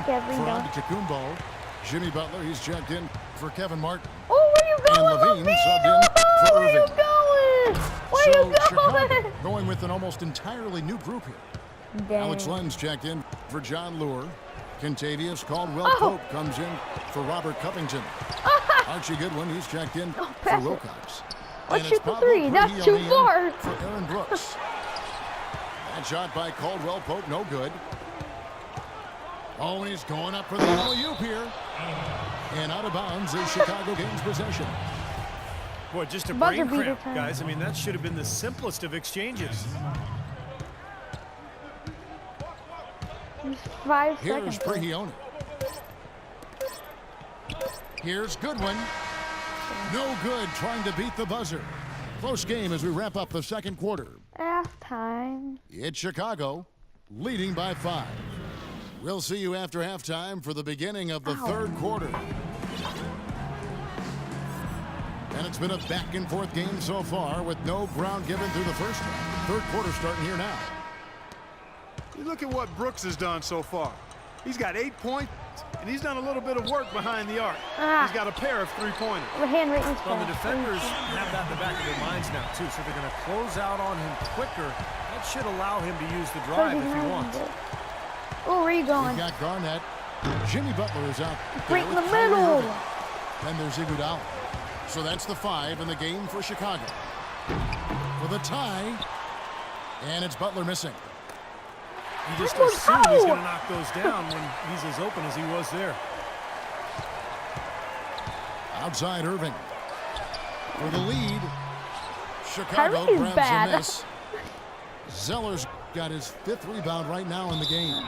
take every for dunk. Antetokounmpo. Jimmy Butler, he's checked in for Kevin Martin. Oh, where you going, And Lavine subbed in Lavine? for Where you Irving. going? Where you going? Chicago going with an almost entirely new group here. Dang. Alex Len's checked in for John Lure. Contavious Caldwell Pope comes in for Robert Covington. Archie Goodwin, he's checked in for pass it. Wilcox. Let's And shoot it's the Pablo three. That's too Prigioni in far. for Aaron Brooks. That shot by Caldwell Pope, no good. Oh, and he's going up for the alley-oop here. And out of bounds is Chicago gains possession. Boy, just a Buzzer brain beater cramp, time. guys. I mean, that should have been the simplest of exchanges. Just 5 Here's seconds. Prigioni. Here's Goodwin. No good trying to beat the buzzer. Close game as we wrap up the second quarter. Halftime. It's Chicago leading by 5. We'll see you after halftime for the beginning of the third quarter. And it's been a back and forth game so far with no ground given through the first half. Third quarter starting here now. You look at what Brooks has done so far. He's got 8 points, and he's done a little bit of work behind the arc. He's got a pair of three-pointers. The handwritten's Well, the fast. defenders have that in the back of their minds now, too, so they're going to close out on him quicker. That should allow him to use the drive if he wants. Oh, where you going? We've got Garnett. Jimmy Butler is out. Right in there the with Kyrie middle. Irving. Then there's Iguodala. So that's the 5 in the game for Chicago. For the tie, and it's Butler missing. You just Come on, assume go! he's going to knock those down when he's as open as he was there. Outside Irving. For the lead, Chicago Kyrie's grabs bad. a miss. Zeller's got his 5th rebound right now in the game.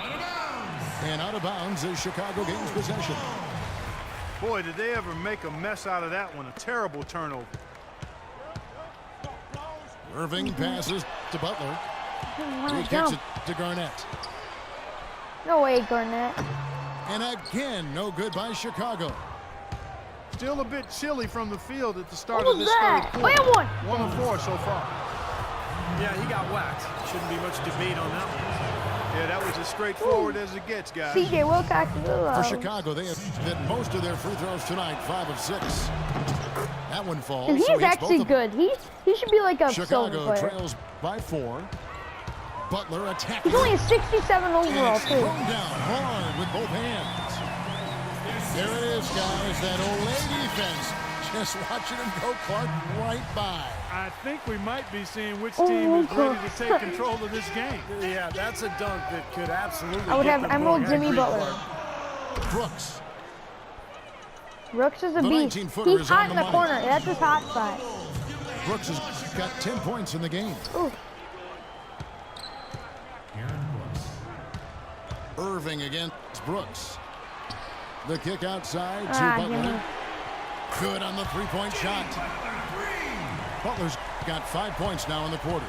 And out of bounds as Chicago gains possession. Boy, did they ever make a mess out of that one. A terrible turnover. Irving passes to Butler. He kicks Jump. it to Garnett. No way, Garnett. And again, no good by Chicago. Still a bit chilly from the field at the start What of was this that? third Oh, I quarter. have 1 of 4 so far. Yeah, he got whacked. Shouldn't be much debate on that one. Yeah, that was as straightforward as it gets, guys. CJ Wilcox is For alive. Chicago, they have hit most of their free throws tonight, 5 of 6. That one falls. And he's so he hits actually both of them. good. He should be like a silver Chicago player. trails by 4. Butler attacking. He's only a 67 overall, And it's too. thrown down hard with both hands. There it is, guys. That Olay defense. Just watching him go Clark right by. I think we might be seeing which Oh, team is ready God. to take control of this game. Yeah, that's a dunk that could absolutely I would get have them Emerald going. I Jimmy agree, Butler. Clark. Brooks. Brooks is a The beast. 19-footer He's is on hot in the the money. corner. That's his hot spot. Brooks has got 10 points in the game. Ooh. Irving against Brooks. The kick outside to Ah, Butler. Jimmy. Good on the three-point shot. Butler's got 5 points now in the quarter.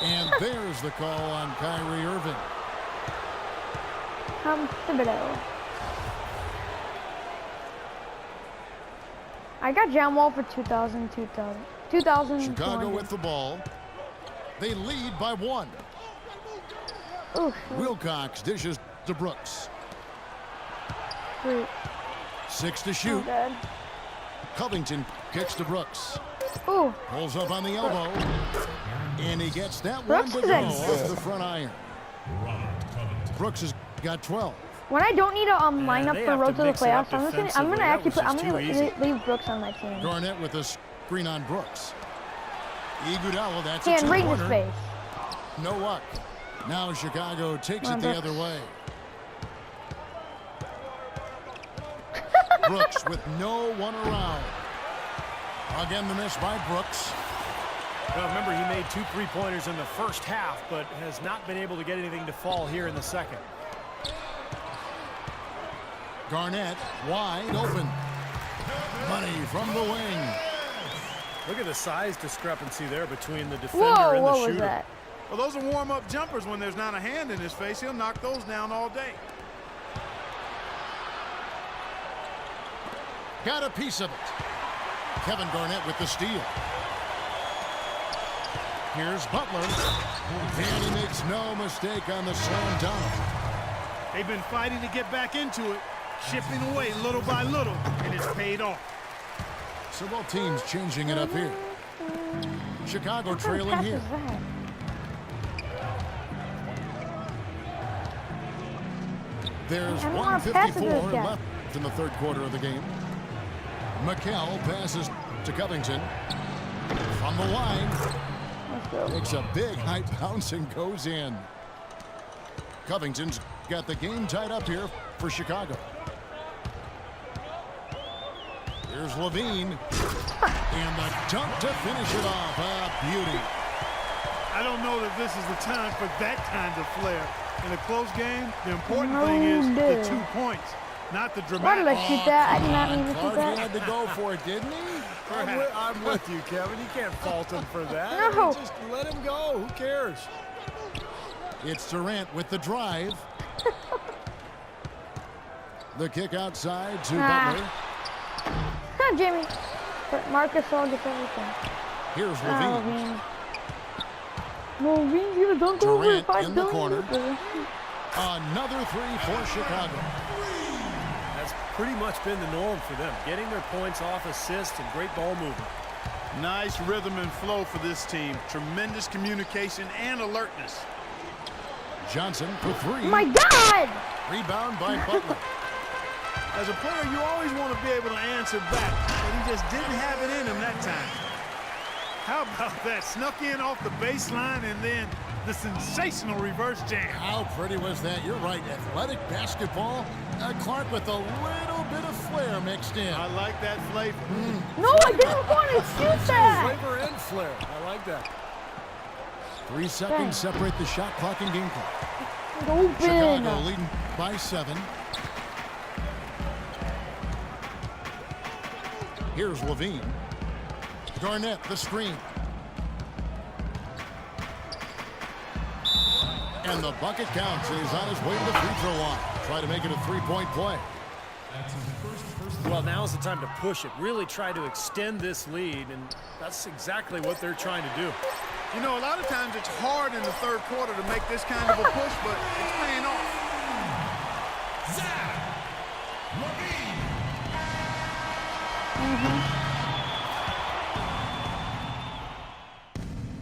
And there's the call on Kyrie Irving. Thibodeau. I got John Wall for 2,000. Chicago with the ball. They lead by 1. Ooh, Wilcox dishes to Brooks. sweet. 6 to Oh, shoot. good. Covington kicks to Brooks. Ooh, Pulls up on the elbow. And he gets that Brooks one to is go a- off the front iron. Brooks has got 12. when I don't need to line up they for have road to to the mix it up playoffs, I'm gonna defensively. That actually was put. I'm just gonna too easy. leave Brooks on my team. Garnett with a screen on Brooks. Iguodala, that's a And right in his two-pointer. face. No luck. Now Chicago takes Come it on, the Brooks. other way. Brooks with no one around. Again, the miss by Brooks. Well, remember, he made 2 3-pointers in the first half, but has not been able to get anything to fall here in the second. Garnett wide open. Money from the wing. Look at the size discrepancy there between the defender Whoa, and the what shooter. was that? Well, those are warm-up jumpers. When there's not a hand in his face, he'll knock those down all day. Got a piece of it. Kevin Garnett with the steal. Here's Butler. And he makes no mistake on the slam dunk. They've been fighting to get back into it, chipping away little by little, and it's paid off. So both teams changing it up here. Chicago trailing here. There's 1:54 left in the third quarter of the game. McHale passes to Covington. From the line. Takes a big high bounce and goes in. Covington's got the game tied up here for Chicago. Here's Lavine. And the dunk to finish it off. A beauty. I don't know that this is the time for that kind of flair. In a close game, the important thing is the 2 points, not the dramatic. Why did I shoot that? I did not mean to shoot Clark that. had to go for it, didn't he? I'm with you, Kevin. You can't fault him for that. No. Just let him go. Who cares? It's Durant with the drive. The kick outside to Butler. Huh, Jimmy. But Marcus all gets everything. Here's Lavine. Lavine, you don't go over Durant 5 in the corner. billion. Another three for Chicago. That's pretty much been the norm for them. Getting their points off assists and great ball movement. Nice rhythm and flow for this team. Tremendous communication and alertness. Johnson for three. My God! Rebound by Butler. As a player, you always want to be able to answer back, but he just didn't have it in him that time. How about that? Snuck in off the baseline and then the sensational reverse jam. How pretty was that? You're right. Athletic basketball. Clark with a little bit of flair mixed in. I like that flavor. No, I didn't want to shoot that. Flavor and flair. I like that. 3 seconds separate the shot clock and game clock. Open. Chicago leading by 7. Here's Lavine. Garnett, the screen. And the bucket counts, and he's on his way to the free throw line. Try to make it a 3-point play. Well, now's the time to push it. Really try to extend this lead, and that's exactly what they're trying to do. You know, a lot of times it's hard in the third quarter to make this kind of a push, but it's paying off.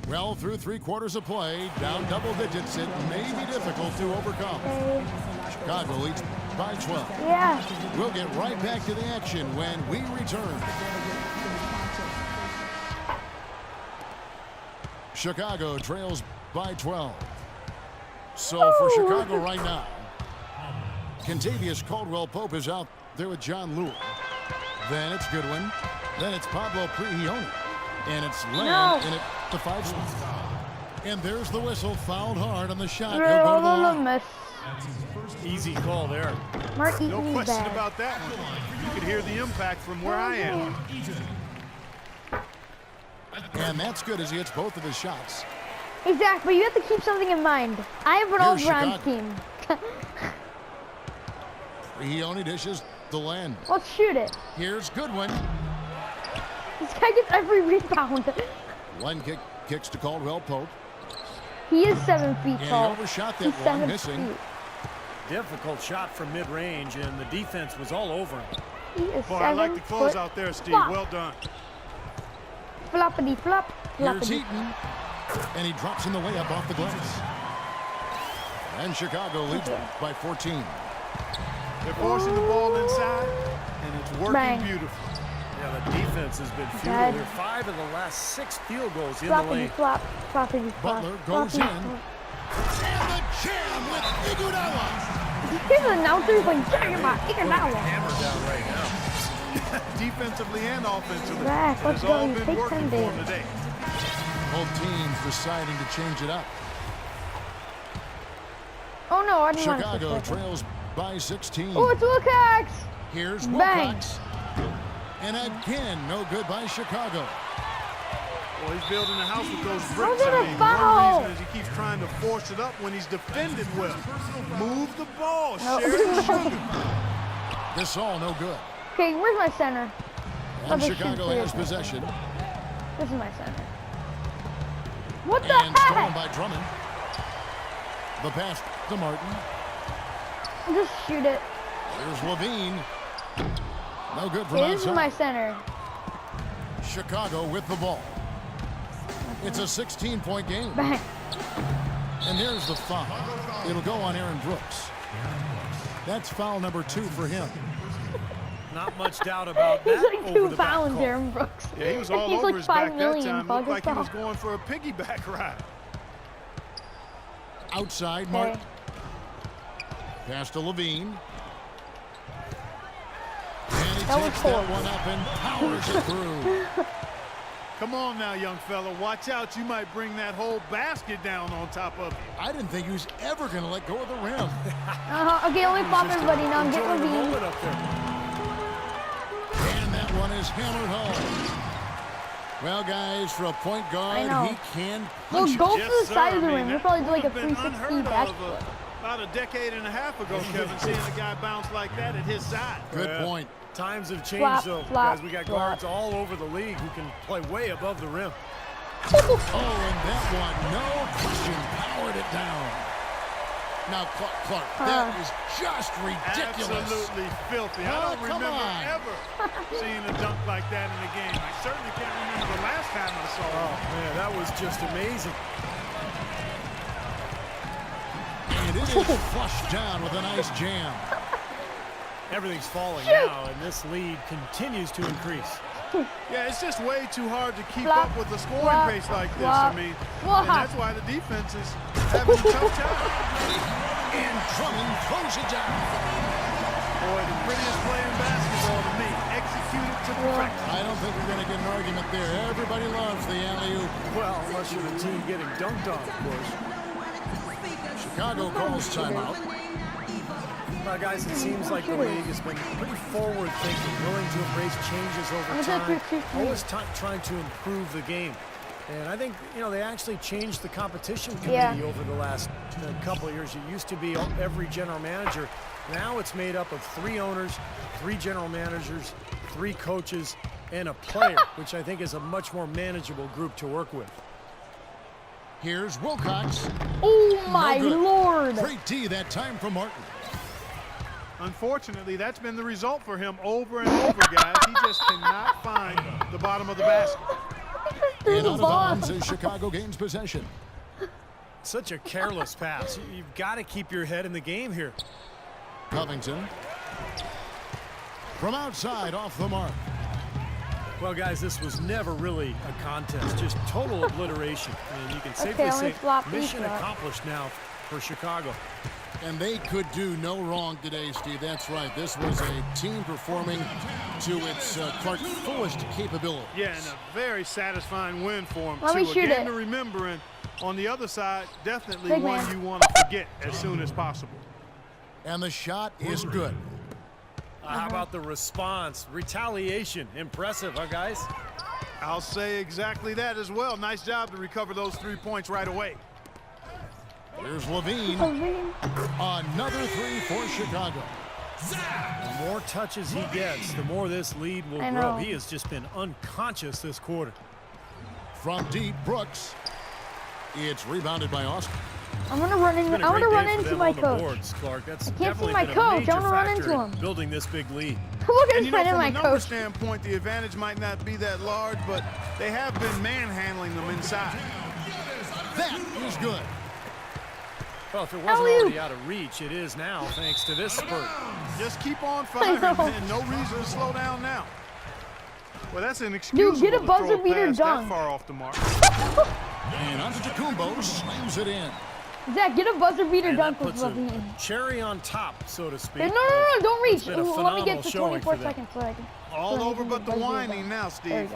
Well, through 3 quarters of play, down double digits, it may be difficult to overcome. Chicago leads by 12. Yeah. We'll get right back to the action when we return. Chicago trails by 12. So for Chicago right now, Kentavious Caldwell-Pope is out there with John Lewis. Then it's Goodwin. Then it's Pablo Prigioni. And it's Lamb in at the 5 spot. And there's the whistle, fouled hard on the shot. He'll go to the line. Easy call there. No question about that one. You could hear the impact from where I am. And that's good as he hits both of his shots. Exactly, but you have to keep something in mind. I have an all-Browns team. Prigioni dishes to Lamb. Let's shoot it. Here's Goodwin. This guy gets every rebound. One kicks to Caldwell-Pope. He is 7 feet And tall. he overshot that He's one, 7 missing. feet. Difficult shot from mid-range, and the defense was all over him. He is Boy, 7 I like the close foot out there, Steve. flop. Well done. Floppity flop. Here's Floppity. Eaton. And he drops in the way up off the glass. And Chicago leads by 14. They're forcing the ball inside, and it's working Bang. beautifully. Yeah, the defense has been futile here. 5 of the last 6 field goals in the Floppity lane. flop. Floppity flop. Butler goes floppity in. flop. And the jam with Iguodala. Here's an announcer like, Iguodala. Hammer down right now. Defensively and offensively. Zach, It let's has all go. been Take working 10 for him days. today. Both teams deciding to change it up. Oh no, I didn't want to Chicago push that. trails by 16. Oh, it's Wilcox. Here's Bang. Wilcox. And again, no good by Chicago. Well, he's building a house with those How's bricks. it a I mean, foul? one reason is he keeps trying to force it up when he's defended well. Move the ball, No. share it, shoot it. This all no good. Okay, where's my center? And Let me Chicago shoot has clear. possession. This is my center. What the And stolen heck? by Drummond. The pass to Martin. Just shoot it. Here's Lavine. No good from Okay, this is my outside. center. Chicago with the ball. It's a 16-point game. Bang. And there's the foul. It'll go on Aaron Brooks. That's foul number 2 for him. Not much doubt about He's that. like over 2 the back pounds, call. Aaron Brooks. Yeah, he was all He's over like his 5 back that million. time. Fuck Looked like he was yourself. going for a piggyback ride. Outside, Okay. Martin. Pass to Lavine. And he That was takes that horrible. one up and powers it through. Come on now, young fella. Watch out. You might bring that whole basket down on top of you. I didn't think he was ever going to let go of the rim. Okay, let me pop everybody now. Get Enjoying the Lavine. moment up there. And that one is hammered home. Well, guys, for a point I guard, know. he can Well, punch go it. to the side of the rim. We'll that probably do like a would've been 360 unheard of, backflip. about a decade and a half ago, Kevin, seeing a guy bounce like that at his side. Good Yeah. point. Times have changed, Flop, though, flop, guys. We got flop. guards all over the league who can play way above the rim. Oh, and that one, no question, powered it down. Now, Clark, that is just ridiculous. Absolutely filthy. I Oh, don't come remember on. ever seeing a dunk like that in a game. I certainly can't remember the last time I saw Oh, it. man, that was just amazing. And it is flushed down with a nice jam. Everything's falling now, and this lead continues to increase. Yeah, it's just way too hard to keep Flop, up with a scoring flop, pace like this. flop, I mean, flop. and that's why the defense is having a tough time. And Drummond throws it down. Boy, the prettiest play in basketball to me. Executed to perfection. I don't think we're going to get an argument there. Everybody loves the alley-oop. Well, unless you're the team getting dunked on, of course. Chicago calls timeout. Well, guys, it seems like the league has been pretty forward-thinking, willing to embrace changes over time, always trying to improve the game. And I think, you know, they actually changed the competition committee over the last couple of years. It used to be every general manager. Now it's made up of 3 owners, 3 general managers, 3 coaches, and a player, which I think is a much more manageable group to work with. Here's Wilcox. Oh my No good. lord. Great D that time from Martin. Unfortunately, that's been the result for him over and over, guys. He just cannot find the bottom of the basket. Through And the out of ball. bounds as Chicago gains possession. Such a careless pass. You've got to keep your head in the game here. Covington. From outside, off the mark. Well, guys, this was never really a contest, just total obliteration. And you can safely let me say flop these mission flop. accomplished now for Chicago. And they could do no wrong today, Steve. That's right. This was a team performing to its Clark's fullest capability. Yeah, and a very satisfying win for him, Let me too. shoot Again, it. to remember, and on the other side, definitely Big one man. you want to forget as soon as possible. And the shot is good. How about the response? Retaliation. Impressive, huh, guys? I'll say exactly that as well. Nice job to recover those 3 points right away. Here's Lavine. Another 3 for Chicago. The more touches he gets, the more this lead will I grow. know. He has just been unconscious this quarter. From deep, Brooks. It's rebounded by Austin. I'm gonna run in. Been a I want to great run day for into them my on the coach. boards, Clark. That's can't see definitely my been a coach. I major wanna run factor into in him. building this big lead. Look at And him you know, fighting from my a number coach. standpoint, the advantage might not be that large, but they have been manhandling them inside. That is good. Well, if it wasn't Alley-oop. already out of reach, it is now, thanks to this spurt. Just keep on firing, know. and no reason to slow down now. Well, that's inexcusable get a to buzzer throw beater pass dunk. that far off the mark. And Antetokounmpo slams it in. Zach, get a buzzer beater And dunk that with puts a Lavine. cherry on top, so to speak. No, don't reach. It's been a Let me phenomenal get to showing 24 for them. seconds so I can. All so I over can but the buzzer beater whining dunk. now, There Steve.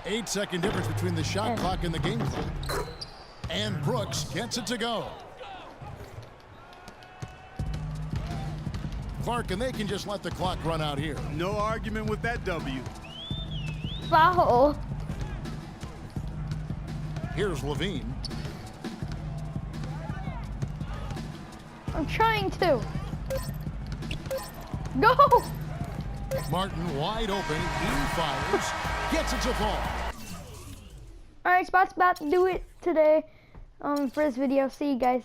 we go. 8-second difference between the shot And- clock and the game clock. And Brooks gets it to go. Clark, and they can just let the clock run out here. No argument with that W. Foul. Here's Lavine. I'm trying to. Go. Martin wide open. He fires. Gets it to fall. All right, Spot's about to do it. today for this video. See you guys.